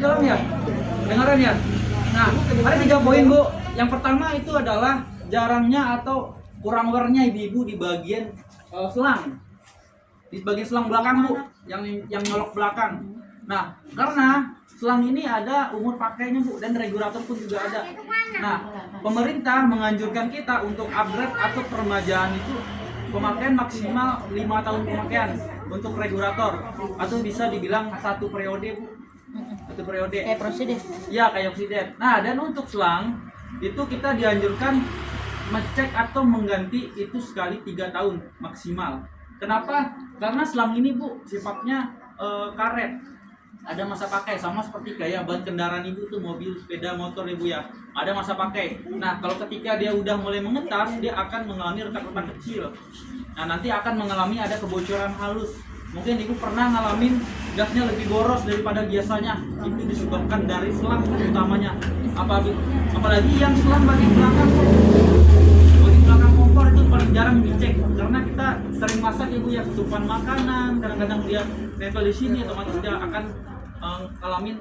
dalam ya. Dengaran ya. Nah, ada 3 poin Bu. Yang pertama itu adalah jarangnya atau kurang wearnya ibu-ibu di bagian selang. Di bagian selang belakang Bu, yang nyolok belakang. Nah, karena selang ini ada umur pakainya Bu, dan regulator pun juga ada. Nah, pemerintah menganjurkan kita untuk upgrade atau peremajaan itu pemakaian maksimal 5 tahun pemakaian untuk regulator, atau bisa dibilang 1 periode Bu. 1 periode. Kayak prosedur. Ya, kayak oksigen. Nah, dan untuk selang itu kita dianjurkan ngecek atau mengganti itu sekali 3 tahun maksimal. Kenapa? Karena selang ini Bu sifatnya karet. Ada masa pakai, sama seperti kayak ban kendaraan ibu tuh, mobil, sepeda, motor ibu ya. Ada masa pakai. Nah, kalau ketika dia udah mulai mengetas, dia akan mengalami retak-retak kecil. Nah, nanti akan mengalami ada kebocoran halus. Mungkin ibu pernah ngalamin gasnya lebih boros daripada biasanya. Itu disebabkan dari selang utamanya. Apalagi yang selang bagian belakang. Bagian belakang kompor itu paling jarang dicek, karena kita sering masak ibu ya, ketupan makanan, kadang-kadang dia nempel di sini, otomatis dia akan ngalamin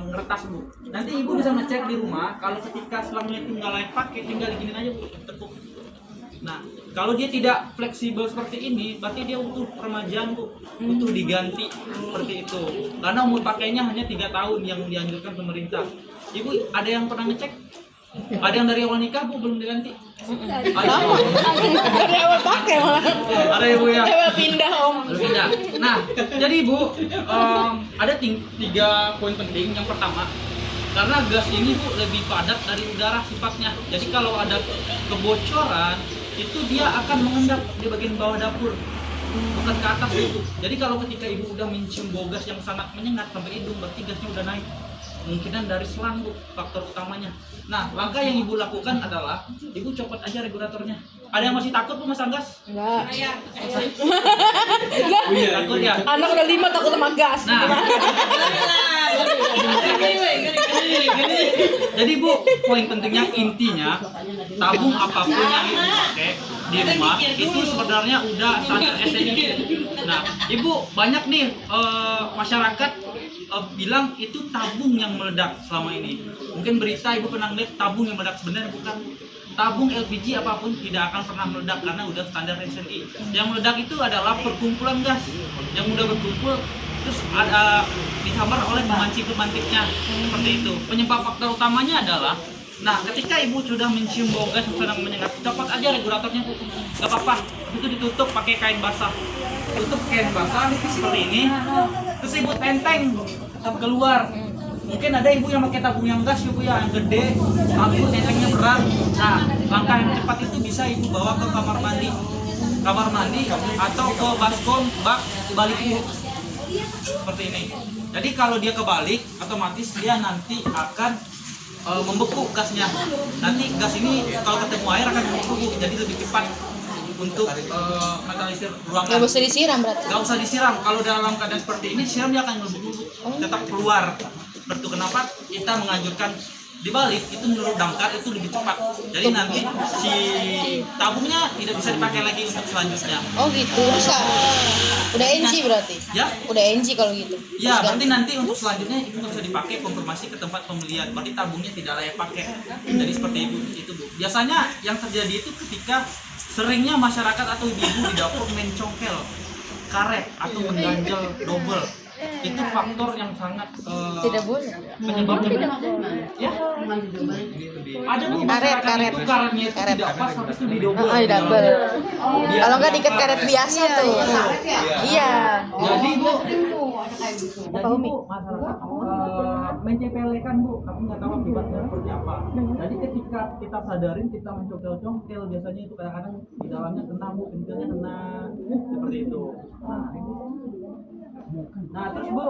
ngeretas Bu. Nanti ibu bisa ngecek di rumah, kalau ketika selangnya itu nggak layak pakai, tinggal diginin aja Bu, tekuk. Nah, kalau dia tidak fleksibel seperti ini, berarti dia butuh peremajaan Bu, butuh diganti seperti itu. Karena umur pakainya hanya 3 tahun yang dianjurkan pemerintah. Ibu ada yang pernah ngecek? Ada yang dari awal nikah Bu belum diganti? Dari awal pakai malah. Ada ya Bu ya? Awal pindah Om. Belum pindah. Nah, jadi Bu, ada 3 poin penting. Yang pertama, karena gas ini Bu lebih padat dari udara sifatnya. Jadi kalau ada kebocoran, itu dia akan mengendap di bagian bawah dapur, bukan ke atas itu. Jadi kalau ketika ibu udah mencium bau gas yang sangat menyengat sampai hidung, berarti gasnya udah naik. Kemungkinan dari selang Bu, faktor utamanya. Nah, langkah yang ibu lakukan adalah ibu copot aja regulatornya. Ada yang masih takut Bu masang gas? Enggak. Takut ya? Anak udah 5 takut sama gas. Nah, jadi Bu, poin pentingnya intinya tabung apapun yang ibu pakai di rumah itu sebenarnya udah standar SNI. Nah, Ibu banyak nih masyarakat bilang itu tabung yang meledak selama ini. Mungkin berita Ibu pernah lihat tabung yang meledak, sebenarnya bukan. Tabung LPG apapun tidak akan pernah meledak karena udah standar SNI. Yang meledak itu adalah perkumpulan gas yang udah berkumpul terus ada disambar oleh pemantik-pemantiknya seperti itu. Penyebab faktor utamanya adalah, nah ketika ibu sudah mencium bau gas yang sedang menyengat, copot aja regulatornya, nggak apa-apa, itu ditutup pakai kain basah, tutup kain basah seperti ini, terus ibu tenteng keluar. Mungkin ada ibu yang pakai tabung yang gas ibu ya, yang gede, takut tentengnya berat. Nah, langkah yang cepat itu bisa ibu bawa ke kamar mandi atau ke baskom bak balikin seperti ini. Jadi kalau dia kebalik, otomatis dia nanti akan membeku gasnya. Nanti gas ini kalau ketemu air akan membeku, jadi lebih cepat untuk metalisir ruangan. Nggak usah disiram berarti? Nggak usah disiram. Kalau dalam keadaan seperti ini, siram dia akan membeku, tetap keluar. Seperti kenapa kita menganjurkan dibalik itu menurut damkar itu lebih cepat. Jadi nanti si tabungnya tidak bisa dipakai lagi untuk selanjutnya. Oh gitu, bisa. Udah NG berarti? Ya? Udah NG kalau gitu? Ya, nanti untuk selanjutnya itu nggak bisa dipakai, konfirmasi ke tempat pembelian. Berarti tabungnya tidak layak pakai. Jadi seperti itu Bu. Biasanya yang terjadi itu ketika seringnya masyarakat atau ibu-ibu di dapur main congkel karet atau mengganjal double. Itu faktor yang sangat Tidak boleh. penyebabnya ya ada Bu masyarakat itu karetnya itu Karet. tidak pas, habis itu di double. Oh, di double. Kalau nggak diikat karet biasa tuh. Iya. Jadi Bu, Apa Umi? masyarakat mencepelekan Bu, tapi nggak tahu akibatnya seperti apa. Jadi ketika kita sadarin, kita mencongkel-congkel, biasanya itu kadang-kadang di dalamnya kena Bu, pinggirnya kena seperti itu. Nah terus Bu,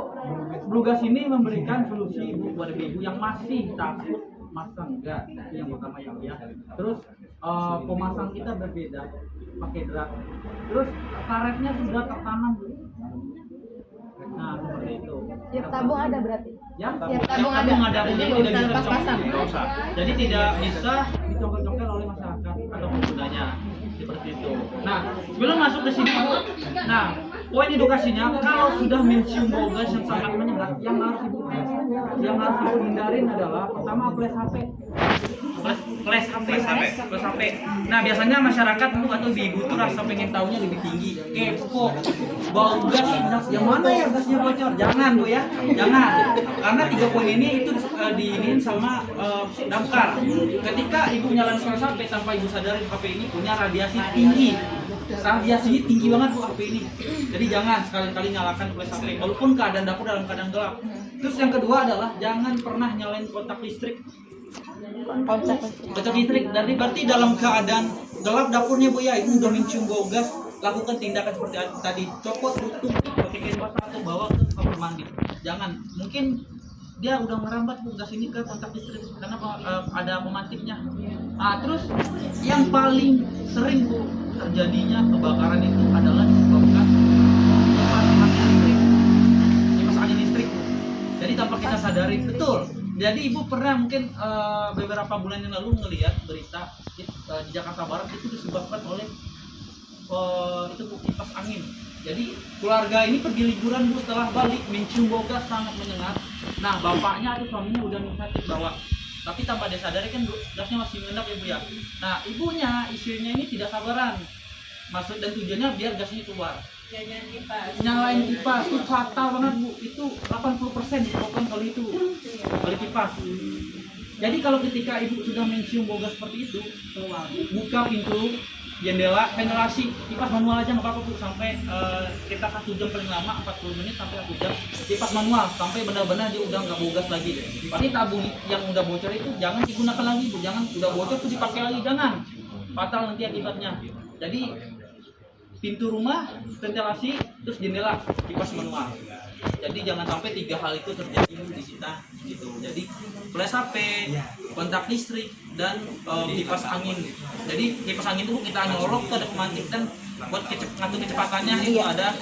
Blue Gas ini memberikan solusi Bu buat ibu yang masih takut masang gas. Itu yang pertama ya. Terus pemasang kita berbeda, pakai drak. Terus karetnya sudah tertanam Bu. Nah seperti itu. Tiap tabung ada berarti? Ya, Tiap tabung ada. Jadi Jadi tidak bisa bisa pas-pasan. dicongkel. Jadi tidak bisa dicongkel-congkel oleh masyarakat atau penggunanya seperti itu. Nah, sebelum masuk ke sini Bu, nah poin edukasinya kalau sudah mencium bau gas yang sangat menyengat, yang harus ibu yang harus ibu hindarin adalah pertama flash HP. Flash HP. Nah biasanya masyarakat tuh atau ibu tuh rasa pengen tahunya lebih tinggi, kepo, bau gas, yang mana ya gasnya bocor? Jangan bu ya, jangan. Karena 3 poin ini itu diinin sama damkar. Ketika ibu nyalain flash HP tanpa ibu sadari HP ini punya radiasi tinggi. Radiasinya tinggi banget bu HP ini. Jadi jangan sekali-kali nyalakan flash HP walaupun keadaan dapur dalam keadaan gelap. Terus yang kedua adalah jangan pernah nyalain kontak listrik. Kontak listrik berarti dalam keadaan gelap dapurnya bu ya, ibu udah mencium bau gas, lakukan tindakan seperti tadi, copot tutup pakai kain basah atau bawa ke kamar mandi. Jangan, mungkin dia udah merambat bu gas ini ke kontak listrik karena ada pemantiknya. Nah terus yang paling sering bu terjadinya kebakaran itu adalah disebabkan kipas angin listrik bu. Jadi tanpa kita sadari, betul. Jadi ibu pernah mungkin beberapa bulan yang lalu ngelihat berita di Jakarta Barat itu disebabkan oleh itu kipas angin. Jadi keluarga ini pergi liburan bu, setelah balik mencium bau gas sangat menyengat. Nah bapaknya atau suaminya udah sakit bawa, tapi tanpa disadari kan gasnya masih mengendap ya bu ya. Nah ibunya istrinya ini tidak sabaran, maksud dan tujuannya biar gasnya keluar. Nyalain kipas itu fatal banget bu, itu 80% disebabkan kali itu kali kipas. Jadi kalau ketika ibu sudah mencium bau gas seperti itu, buka pintu, jendela, ventilasi, kipas manual aja nggak apa-apa bu, sampai kita 1 jam paling lama 40 menit sampai 1 jam kipas manual sampai benar-benar dia udah nggak bau gas lagi. Tapi tabung yang udah bocor itu jangan digunakan lagi bu, jangan udah bocor tuh dipakai lagi, jangan, fatal nanti akibatnya. Jadi pintu rumah, ventilasi, terus jendela, kipas manual. Jadi jangan sampai 3 hal itu terjadi di kita gitu. Jadi flash HP, kontak listrik, dan kipas angin. Jadi kipas angin itu kita nyolok tuh ada pemantik dan buat ngatur kecepatannya itu ada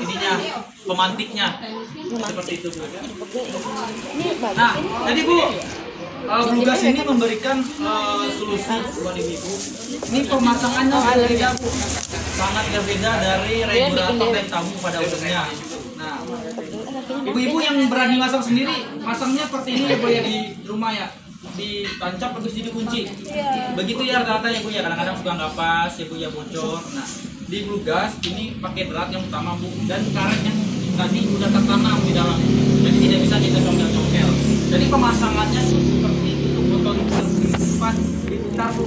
ininya pemantiknya seperti itu bu. Nah jadi bu, Blue Gas ini memberikan solusi buat ibu. Ini pemasangannya berbeda bu, sangat berbeda dari regulator dan tabung pada umumnya. Nah, ibu-ibu yang berani masang sendiri, masangnya seperti ini ya bu ya di rumah ya, ditancap terus dikunci. Begitu ya rata-rata ya bu ya, kadang-kadang suka nggak pas ya bu ya, bocor. Nah, di Blue Gas ini pakai berat yang utama bu, dan karet yang tadi udah tertanam di dalam, jadi tidak bisa kita congkel-congkel. Jadi pemasangannya seperti itu, botol diputar, diputar bu,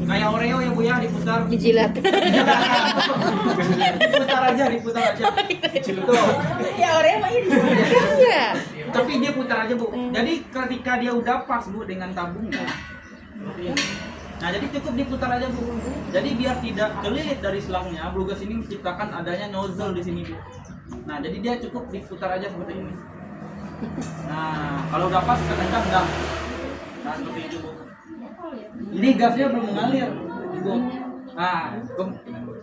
kayak Oreo ya bu ya, diputar, Dijilat. diputar aja. Tuh. Ya Oreo mah ini. Iya. Tapi dia putar aja bu. Jadi ketika dia udah pas bu dengan tabungnya, nah jadi cukup diputar aja bu. Jadi biar tidak kelilit dari selangnya, Blue Gas ini menciptakan adanya nozzle di sini bu. Nah jadi dia cukup diputar aja seperti ini. Nah kalau udah pas kencang udah. Nah seperti itu bu. Ini gasnya belum mengalir bu. Nah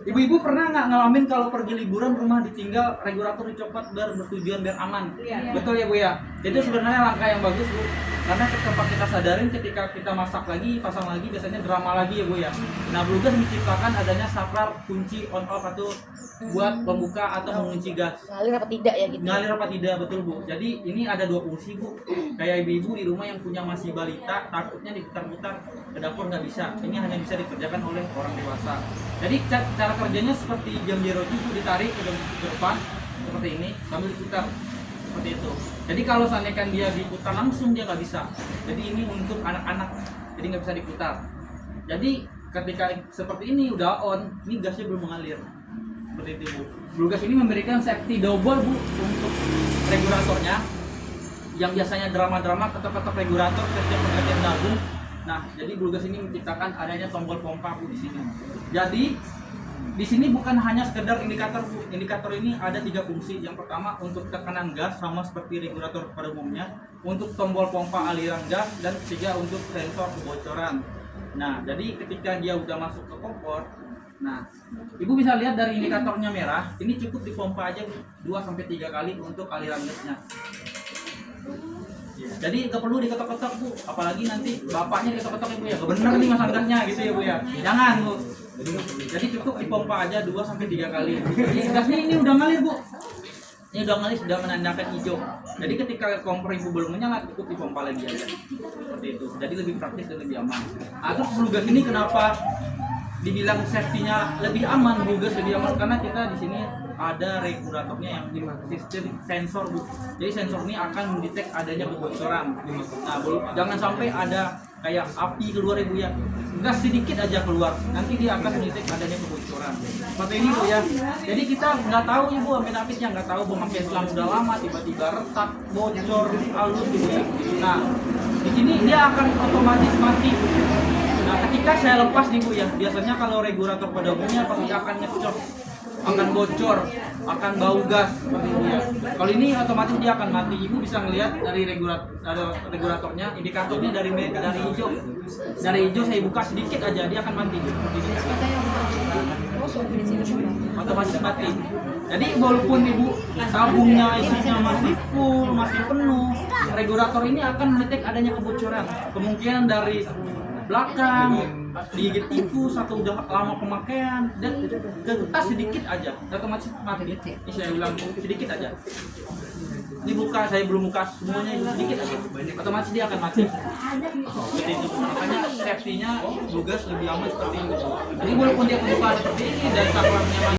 ibu-ibu pernah nggak ngalamin kalau pergi liburan rumah ditinggal regulator dicopot bertujuan biar aman? Betul ya bu ya. Itu sebenarnya langkah yang bagus bu. Karena ketika kita sadarin ketika kita masak lagi, pasang lagi, biasanya drama lagi ya bu ya. Nah Blue Gas menciptakan adanya saklar kunci on off atau buat membuka atau mengunci gas. Ngalir apa tidak ya gitu? Ngalir apa tidak, betul bu. Jadi ini ada 2 fungsi bu. Kayak ibu-ibu di rumah yang punya masih balita, takutnya diputar-putar ke dapur nggak bisa. Ini hanya bisa dikerjakan oleh orang dewasa. Jadi cara kerjanya seperti jam jeroji bu, ditarik ke depan seperti ini sambil diputar. Seperti itu. Jadi kalau seandainya dia diputar langsung dia nggak bisa. Jadi ini untuk anak-anak, jadi nggak bisa diputar. Jadi ketika seperti ini udah on, ini gasnya belum mengalir. Seperti itu bu. Blue Gas ini memberikan safety double bu untuk regulatornya. Yang biasanya drama-drama ketok-ketok regulator setiap pengerjaan tabung. Nah jadi Blue Gas ini menciptakan adanya tombol pompa bu di sini. Jadi di sini bukan hanya sekedar indikator bu. Indikator ini ada 3 fungsi. Yang pertama untuk tekanan gas sama seperti regulator pada umumnya, untuk tombol pompa aliran gas, dan ketiga untuk sensor kebocoran. Nah jadi ketika dia udah masuk ke kompor, nah ibu bisa lihat dari indikatornya merah, ini cukup dipompa aja 2-3 kali untuk aliran gasnya. Jadi nggak perlu diketok-ketok bu, apalagi nanti bapaknya diketok-ketok ya bu ya, bener nih masang gasnya gitu ya bu ya, jangan bu. Jadi cukup dipompa aja 2-3 kali. Jadi gasnya ini udah ngalir bu. Ini ini sudah menandakan hijau. Jadi ketika kompor ibu belum menyala, cukup dipompa lagi aja. Seperti itu. Jadi lebih praktis dan lebih aman. Terus blue gas ini kenapa dibilang safety-nya lebih aman, blue gas lebih aman karena kita di sini ada regulatornya yang sistem sensor, Bu. Jadi sensor ini akan mendetek adanya kebocoran. Nah, jangan sampai ada kayak api keluar Ibu ya. Gas sedikit aja keluar, nanti dia akan mendetek adanya kebocoran. Seperti ini Bu ya. Jadi kita nggak tahu Ibu amit-amitnya nggak tahu memakai selang udah lama tiba-tiba retak, bocor, halus gitu ya. Nah, di sini dia akan otomatis mati. Nah, ketika saya lepas nih Bu ya, biasanya kalau regulator pada umumnya pasti akan ngecor, akan bocor, akan bau gas seperti itu ya. Kalau ini otomatis dia akan mati. Ibu bisa ngelihat dari regulatornya, indikatornya dari hijau. Dari hijau saya buka sedikit aja dia akan mati. Otomatis mati. Jadi walaupun Ibu tabungnya isinya masih full, masih penuh, regulator ini akan mendetek adanya kebocoran. Kemungkinan dari belakang, digigit tikus atau udah lama pemakaian dan getas sedikit aja otomatis mati. Ini saya bilang sedikit aja. Dibuka, saya belum buka semuanya, sedikit aja otomatis dia akan mati. Jadi itu makanya safety-nya blue gas lebih aman seperti ini. Jadi walaupun dia kebuka seperti ini dan saklarnya